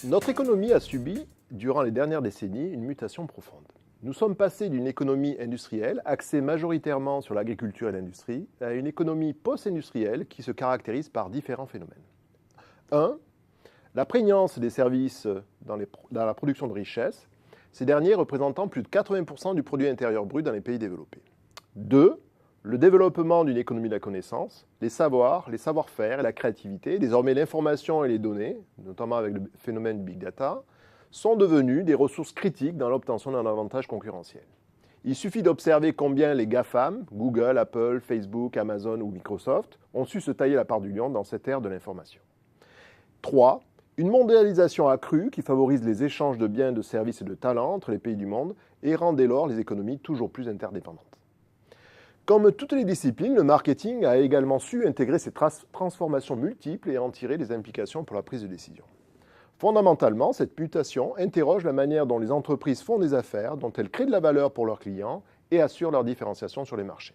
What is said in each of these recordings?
Notre économie a subi, durant les dernières décennies, une mutation profonde. Nous sommes passés d'une économie industrielle, axée majoritairement sur l'agriculture et l'industrie, à une économie post-industrielle qui se caractérise par différents phénomènes. 1. La prégnance des services dans la production de richesses, ces derniers représentant plus de 80% du produit intérieur brut dans les pays développés. 2. Le développement d'une économie de la connaissance, les savoirs, les savoir-faire et la créativité, désormais l'information et les données, notamment avec le phénomène Big Data, sont devenus des ressources critiques dans l'obtention d'un avantage concurrentiel. Il suffit d'observer combien les GAFAM, Google, Apple, Facebook, Amazon ou Microsoft, ont su se tailler la part du lion dans cette ère de l'information. 3. Une mondialisation accrue qui favorise les échanges de biens, de services et de talents entre les pays du monde et rend dès lors les économies toujours plus interdépendantes. Comme toutes les disciplines, le marketing a également su intégrer ces transformations multiples et en tirer des implications pour la prise de décision. Fondamentalement, cette mutation interroge la manière dont les entreprises font des affaires, dont elles créent de la valeur pour leurs clients et assurent leur différenciation sur les marchés.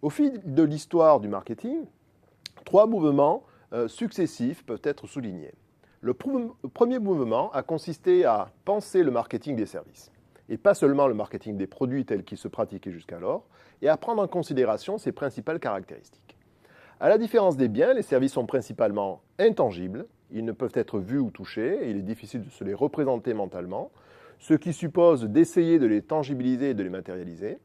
Au fil de l'histoire du marketing, 3 mouvements successifs peuvent être soulignés. Le premier mouvement a consisté à penser le marketing des services, et pas seulement le marketing des produits tels qu'ils se pratiquaient jusqu'alors, et à prendre en considération ses principales caractéristiques. À la différence des biens, les services sont principalement intangibles, ils ne peuvent être vus ou touchés, et il est difficile de se les représenter mentalement, ce qui suppose d'essayer de les tangibiliser et de les matérialiser.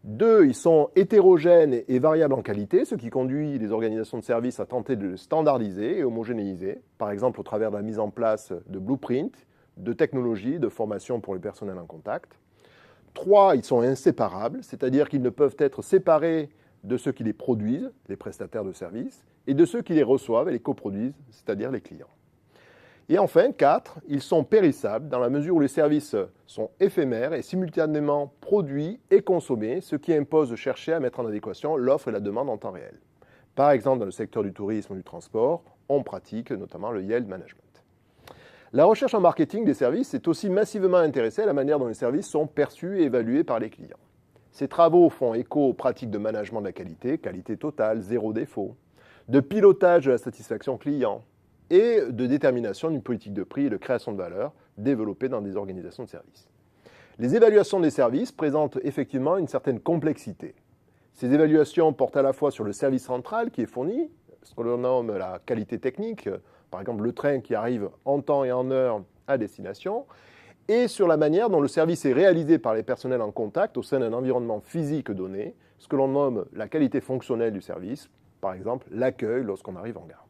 2, ils sont hétérogènes et variables en qualité, ce qui conduit les organisations de services à tenter de les standardiser et homogénéiser, par exemple au travers de la mise en place de blueprints, de technologies, de formations pour le personnel en contact. 3, ils sont inséparables, c'est-à-dire qu'ils ne peuvent être séparés de ceux qui les produisent, les prestataires de services, et de ceux qui les reçoivent et les coproduisent, c'est-à-dire les clients. Et enfin, 4, ils sont périssables dans la mesure où les services sont éphémères et simultanément produits et consommés, ce qui impose de chercher à mettre en adéquation l'offre et la demande en temps réel. Par exemple, dans le secteur du tourisme ou du transport, on pratique notamment le yield management. La recherche en marketing des services est aussi massivement intéressée à la manière dont les services sont perçus et évalués par les clients. Ces travaux font écho aux pratiques de management de la qualité, qualité totale, zéro défaut, de pilotage de la satisfaction client et de détermination d'une politique de prix et de création de valeur développée dans des organisations de services. Les évaluations des services présentent effectivement une certaine complexité. Ces évaluations portent à la fois sur le service central qui est fourni, ce que l'on nomme la qualité technique, par exemple le train qui arrive en temps et en heure à destination, et sur la manière dont le service est réalisé par les personnels en contact au sein d'un environnement physique donné, ce que l'on nomme la qualité fonctionnelle du service, par exemple l'accueil lorsqu'on arrive en gare.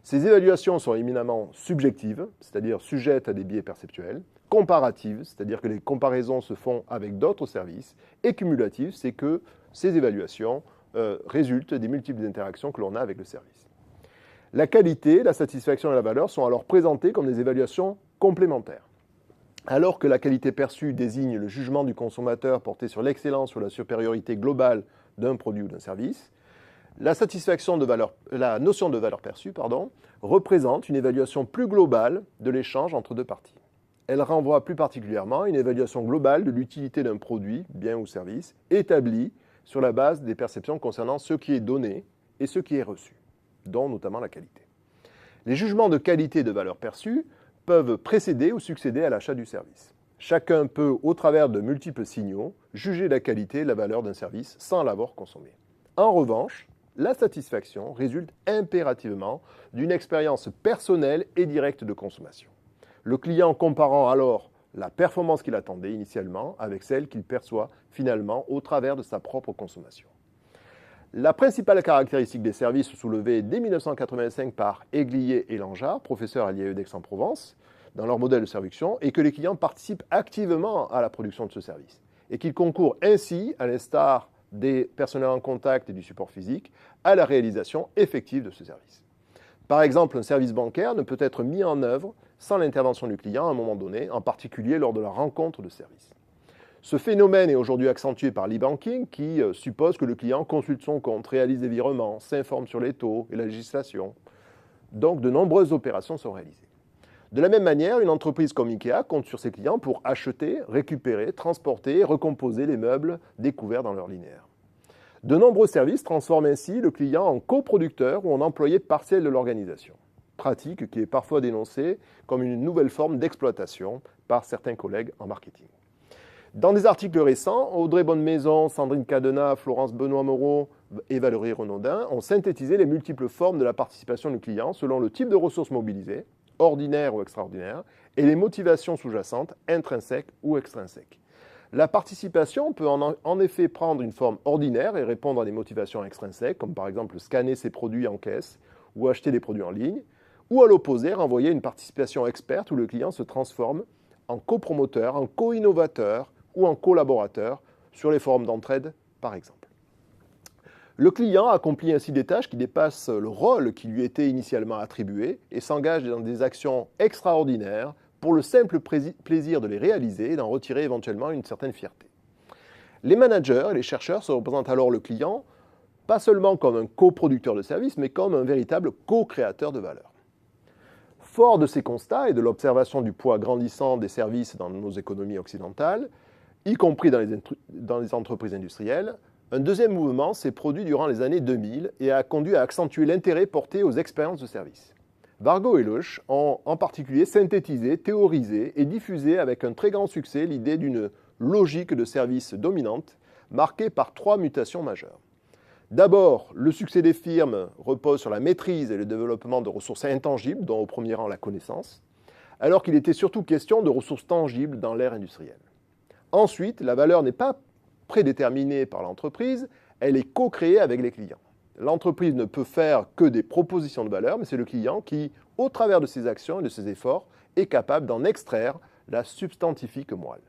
Ces évaluations sont éminemment subjectives, c'est-à-dire sujettes à des biais perceptuels, comparatives, c'est-à-dire que les comparaisons se font avec d'autres services, et cumulatives, c'est que ces évaluations résultent des multiples interactions que l'on a avec le service. La qualité, la satisfaction et la valeur sont alors présentées comme des évaluations complémentaires. Alors que la qualité perçue désigne le jugement du consommateur porté sur l'excellence ou la supériorité globale d'un produit ou d'un service, la notion de valeur perçue représente une évaluation plus globale de l'échange entre deux parties. Elle renvoie plus particulièrement à une évaluation globale de l'utilité d'un produit, bien ou service, établie sur la base des perceptions concernant ce qui est donné et ce qui est reçu, dont notamment la qualité. Les jugements de qualité et de valeur perçue peuvent précéder ou succéder à l'achat du service. Chacun peut, au travers de multiples signaux, juger la qualité et la valeur d'un service sans l'avoir consommé. En revanche, la satisfaction résulte impérativement d'une expérience personnelle et directe de consommation. Le client comparant alors la performance qu'il attendait initialement avec celle qu'il perçoit finalement au travers de sa propre consommation. La principale caractéristique des services soulevée dès 1985 par Eglier et Langeard, professeurs à l'IAE d'Aix-en-Provence, dans leur modèle de séduction, est que les clients participent activement à la production de ce service et qu'ils concourent ainsi, à l'instar des personnels en contact et du support physique, à la réalisation effective de ce service. Par exemple, un service bancaire ne peut être mis en œuvre sans l'intervention du client à un moment donné, en particulier lors de la rencontre de service. Ce phénomène est aujourd'hui accentué par l'e-banking qui suppose que le client consulte son compte, réalise des virements, s'informe sur les taux et la législation. Donc, de nombreuses opérations sont réalisées. De la même manière, une entreprise comme Ikea compte sur ses clients pour acheter, récupérer, transporter et recomposer les meubles découverts dans leur linéaire. De nombreux services transforment ainsi le client en coproducteur ou en employé partiel de l'organisation. pratique qui est parfois dénoncée comme une nouvelle forme d'exploitation par certains collègues en marketing. Dans des articles récents, Audrey Bonnemaison, Sandrine Cadenat, Florence Benoît-Moreau et Valérie Renaudin ont synthétisé les multiples formes de la participation du client selon le type de ressources mobilisées, ordinaires ou extraordinaires, et les motivations sous-jacentes, intrinsèques ou extrinsèques. La participation peut en effet prendre une forme ordinaire et répondre à des motivations extrinsèques, comme par exemple scanner ses produits en caisse ou acheter des produits en ligne, ou à l'opposé, renvoyer une participation experte où le client se transforme en copromoteur, en co-innovateur ou en collaborateur sur les forums d'entraide, par exemple. Le client accomplit ainsi des tâches qui dépassent le rôle qui lui était initialement attribué et s'engage dans des actions extraordinaires pour le simple plaisir de les réaliser et d'en retirer éventuellement une certaine fierté. Les managers et les chercheurs se représentent alors le client, pas seulement comme un coproducteur de services, mais comme un véritable co-créateur de valeur. Fort de ces constats et de l'observation du poids grandissant des services dans nos économies occidentales, y compris dans les entreprises industrielles, un deuxième mouvement s'est produit durant les années 2000 et a conduit à accentuer l'intérêt porté aux expériences de service. Wargo et Loesch ont en particulier synthétisé, théorisé et diffusé avec un très grand succès l'idée d'une logique de service dominante marquée par 3 mutations majeures. D'abord, le succès des firmes repose sur la maîtrise et le développement de ressources intangibles, dont au premier rang la connaissance, alors qu'il était surtout question de ressources tangibles dans l'ère industrielle. Ensuite, la valeur n'est pas prédéterminée par l'entreprise, elle est co-créée avec les clients. L'entreprise ne peut faire que des propositions de valeur, mais c'est le client qui, au travers de ses actions et de ses efforts, est capable d'en extraire la substantifique moelle.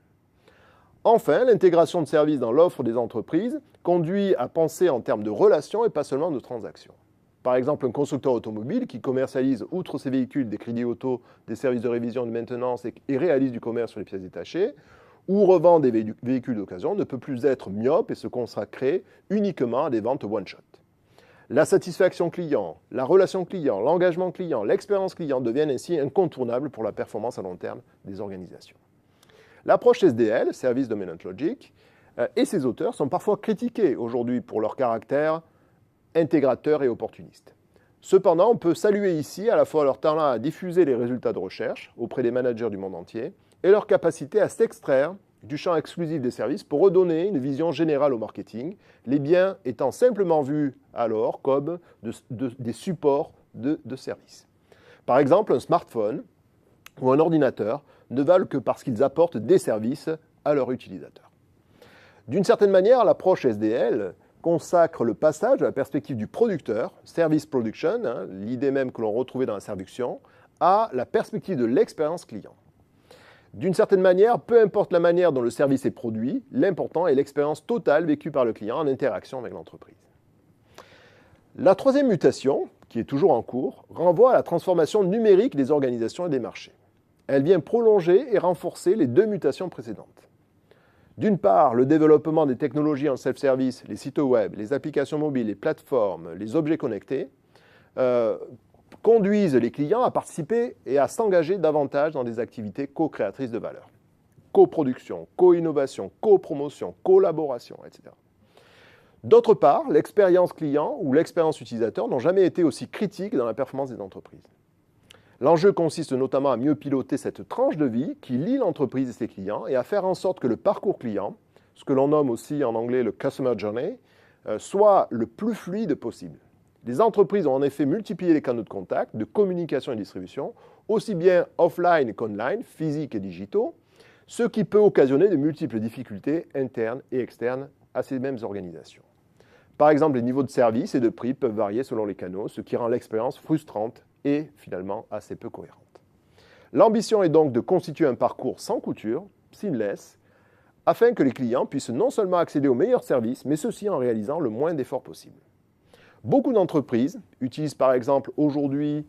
Enfin, l'intégration de services dans l'offre des entreprises conduit à penser en termes de relations et pas seulement de transactions. Par exemple, un constructeur automobile qui commercialise, outre ses véhicules, des crédits auto, des services de révision et de maintenance et réalise du commerce sur les pièces détachées, ou revend des véhicules d'occasion, ne peut plus être myope et se consacrer uniquement à des ventes one-shot. La satisfaction client, la relation client, l'engagement client, l'expérience client deviennent ainsi incontournables pour la performance à long terme des organisations. L'approche SDL, Service Dominant Logic, et ses auteurs sont parfois critiqués aujourd'hui pour leur caractère intégrateur et opportuniste. Cependant, on peut saluer ici à la fois leur talent à diffuser les résultats de recherche auprès des managers du monde entier et leur capacité à s'extraire du champ exclusif des services pour redonner une vision générale au marketing, les biens étant simplement vus alors comme des supports de services. Par exemple, un smartphone ou un ordinateur ne valent que parce qu'ils apportent des services à leurs utilisateurs. D'une certaine manière, l'approche SDL consacre le passage de la perspective du producteur, service production, l'idée même que l'on retrouvait dans la séduction, à la perspective de l'expérience client. D'une certaine manière, peu importe la manière dont le service est produit, l'important est l'expérience totale vécue par le client en interaction avec l'entreprise. La troisième mutation, qui est toujours en cours, renvoie à la transformation numérique des organisations et des marchés. Elle vient prolonger et renforcer les 2 mutations précédentes. D'une part, le développement des technologies en self-service, les sites web, les applications mobiles, les plateformes, les objets connectés, conduisent les clients à participer et à s'engager davantage dans des activités co-créatrices de valeur. Coproduction, co-innovation, co-promotion, collaboration, etc. D'autre part, l'expérience client ou l'expérience utilisateur n'ont jamais été aussi critiques dans la performance des entreprises. L'enjeu consiste notamment à mieux piloter cette tranche de vie qui lie l'entreprise et ses clients et à faire en sorte que le parcours client, ce que l'on nomme aussi en anglais le Customer Journey, soit le plus fluide possible. Les entreprises ont en effet multiplié les canaux de contact, de communication et de distribution, aussi bien offline qu'online, physiques et digitaux, ce qui peut occasionner de multiples difficultés internes et externes à ces mêmes organisations. Par exemple, les niveaux de service et de prix peuvent varier selon les canaux, ce qui rend l'expérience frustrante et finalement assez peu cohérente. L'ambition est donc de constituer un parcours sans couture, seamless, afin que les clients puissent non seulement accéder aux meilleurs services, mais ceci en réalisant le moins d'efforts possible. Beaucoup d'entreprises utilisent par exemple aujourd'hui,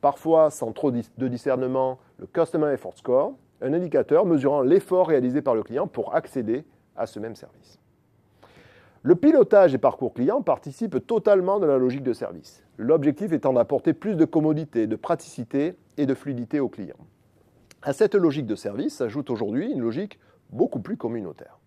parfois sans trop de discernement, le Customer Effort Score, un indicateur mesurant l'effort réalisé par le client pour accéder à ce même service. Le pilotage des parcours clients participe totalement de la logique de service, l'objectif étant d'apporter plus de commodité, de praticité et de fluidité aux clients. À cette logique de service s'ajoute aujourd'hui une logique beaucoup plus communautaire.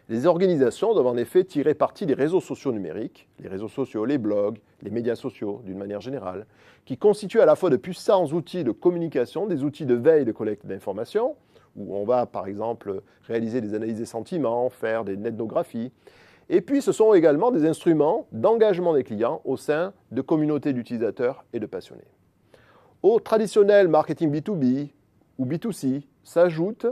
Les organisations doivent en effet tirer parti des réseaux sociaux numériques, les réseaux sociaux, les blogs, les médias sociaux d'une manière générale, qui constituent à la fois de puissants outils de communication, des outils de veille et de collecte d'informations, où on va par exemple réaliser des analyses des sentiments, faire des ethnographies. Et puis ce sont également des instruments d'engagement des clients au sein de communautés d'utilisateurs et de passionnés. Au traditionnel marketing B2B ou B2C s'ajoute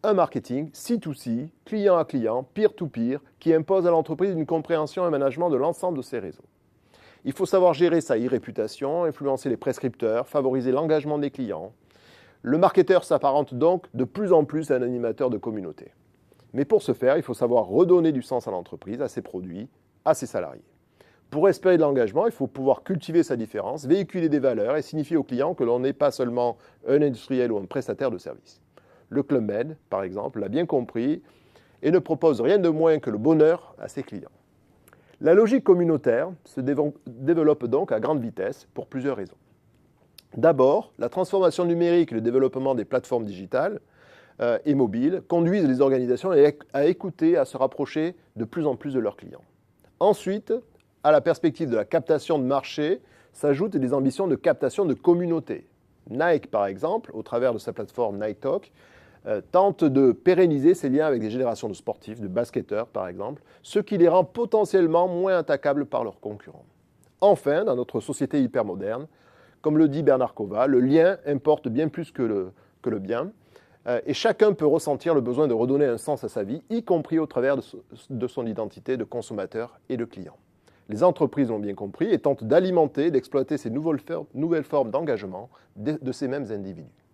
un marketing C2C, client à client, peer-to-peer, qui impose à l'entreprise une compréhension et un management de l'ensemble de ses réseaux. Il faut savoir gérer sa e-réputation, influencer les prescripteurs, favoriser l'engagement des clients. Le marketeur s'apparente donc de plus en plus à un animateur de communauté. Mais pour ce faire, il faut savoir redonner du sens à l'entreprise, à ses produits, à ses salariés. Pour espérer de l'engagement, il faut pouvoir cultiver sa différence, véhiculer des valeurs et signifier aux clients que l'on n'est pas seulement un industriel ou un prestataire de services. Le Club Med, par exemple, l'a bien compris et ne propose rien de moins que le bonheur à ses clients. La logique communautaire se développe donc à grande vitesse pour plusieurs raisons. D'abord, la transformation numérique et le développement des plateformes digitales et mobiles conduisent les organisations à écouter, à se rapprocher de plus en plus de leurs clients. Ensuite, à la perspective de la captation de marché s'ajoutent des ambitions de captation de communauté. Nike, par exemple, au travers de sa plateforme Nike Talk, tente de pérenniser ses liens avec des générations de sportifs, de basketteurs par exemple, ce qui les rend potentiellement moins attaquables par leurs concurrents. Enfin, dans notre société hypermoderne, comme le dit Bernard Kova, le lien importe bien plus que le bien, et chacun peut ressentir le besoin de redonner un sens à sa vie, y compris au travers de son identité de consommateur et de client. Les entreprises l'ont bien compris et tentent d'alimenter, d'exploiter ces nouvelles formes d'engagement de ces mêmes individus.